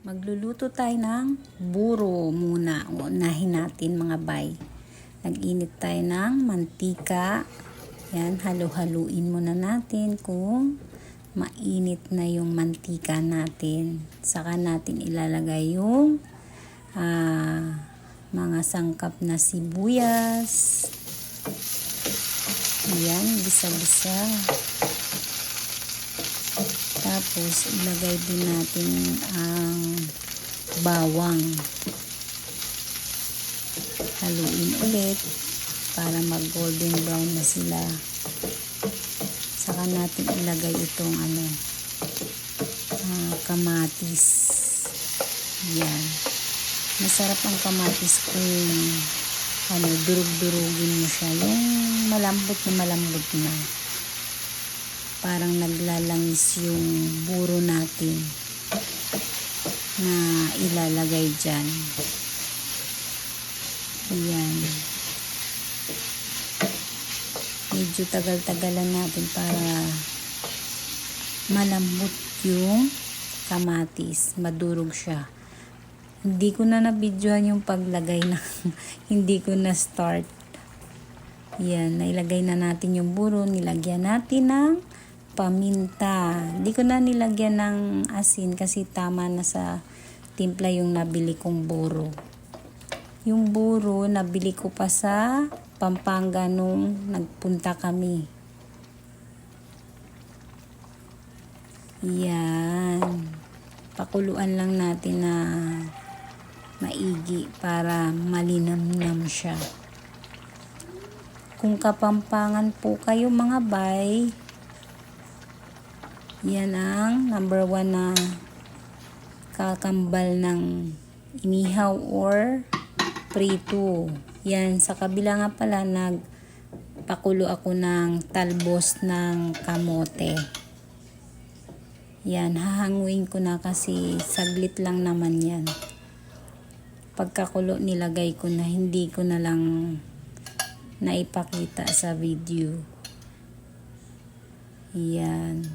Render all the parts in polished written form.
Magluluto tayo ng buro muna. Unahin natin mga bay. Nag-init tayo ng mantika. Yan, halu-haluin muna natin kung mainit na yung mantika natin. Saka natin ilalagay yung mga sangkap na sibuyas. Yan, bisa-bisa. Tapos, ilagay din natin ang bawang. Haluin ulit para mag-golden brown na sila. Saka natin ilagay itong kamatis. Yan. Masarap ang kamatis kung durug-durugin mo siya. Yung malambot na. Parang naglalangis yung buro natin na ilalagay dyan. Yan. Medyo tagal-tagalan natin para malambot yung kamatis. Madurog siya. Hindi ko na nabidyohan yung paglagay na hindi ko na start. Yan. Nailagay na natin yung buro. Nilagyan natin ng paminta. Hindi ko na nilagyan ng asin kasi tama na sa timpla yung nabili kong buro. Yung buro, nabili ko pa sa Pampanga nung nagpunta kami. Yan. Pakuluan lang natin na maigi para malinamnam siya. Kung Kapampangan po kayo mga bay, yan ang number 1 na kakambal ng inihaw or prito. Yan, sa kabila nga pala nagpakulo ako ng talbos ng kamote. Yan, hahanguin ko na kasi saglit lang naman yan. Pagkakulo nilagay ko na, hindi ko na lang naipakita sa video. Yan.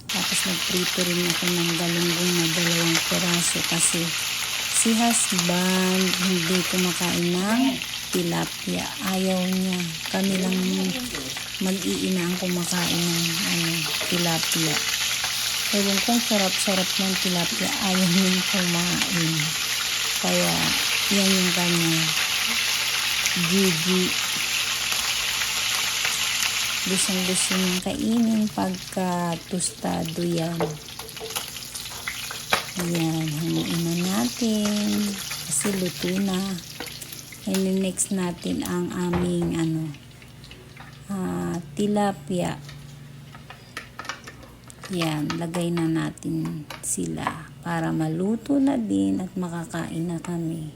Tapos nagprito rin ako ng galunggong na 2 piraso kasi si husband hindi kumakain ng tilapia. Ayaw niya. Kami lang mag-iina ang kumakain ng tilapia. Ewan kong sarap-sarap ng tilapia. Ayaw niya kumain. Kaya yan yung kanya. Gigi. Gustong-gusto niyang kainin pagka tostado yan. Yan, hanguin na natin kasi luto na. And next natin ang aming tilapia. Yan, lagay na natin sila para maluto na din at makakain na kami.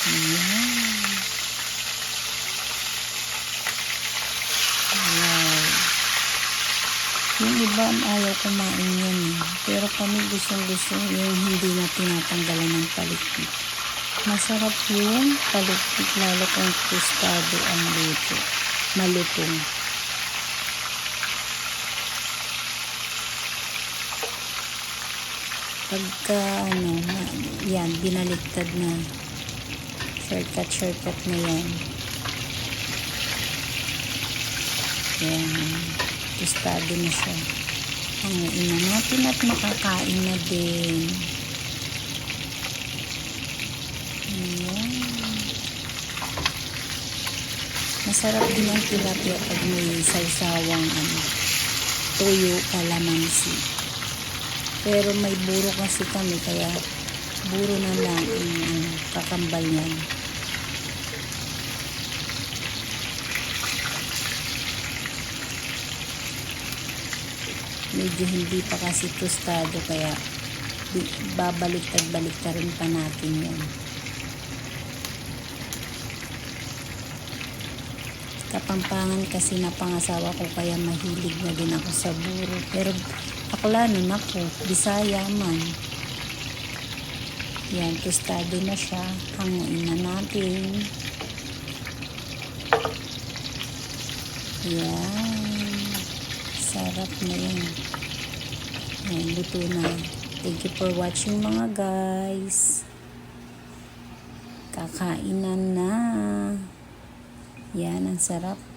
Yan. Wow. Yung iba ayaw kumain yan pero kami gustong-gusto yung hindi na tinatanggalan ng palikpik. Masarap yung palikpik lalo kung tostado ang luto. Malutong. Pagka yan, binaliktad na. Shortcut na yan. Yan, tostado na siya. Hanguin na natin at makakain na din. Yan. Masarap din ang tilapia pag may saysawang toyo, kalamansi. Pero may buro kasi kami kaya buro na lang ang kakambal niyan. Medyo hindi pa kasi tostado kaya babaliktad-baliktarin pa natin yan. Kapampangan kasi napangasawa ko kaya mahilig na din ako sa buro. Pero akla nun ako, Bisaya man. Yan, tostado na siya. Hanguin na natin. Yan. Sarap na yan. Ayan, luto na. Thank you for watching mga guys. Kakainan na. Yan, ang sarap.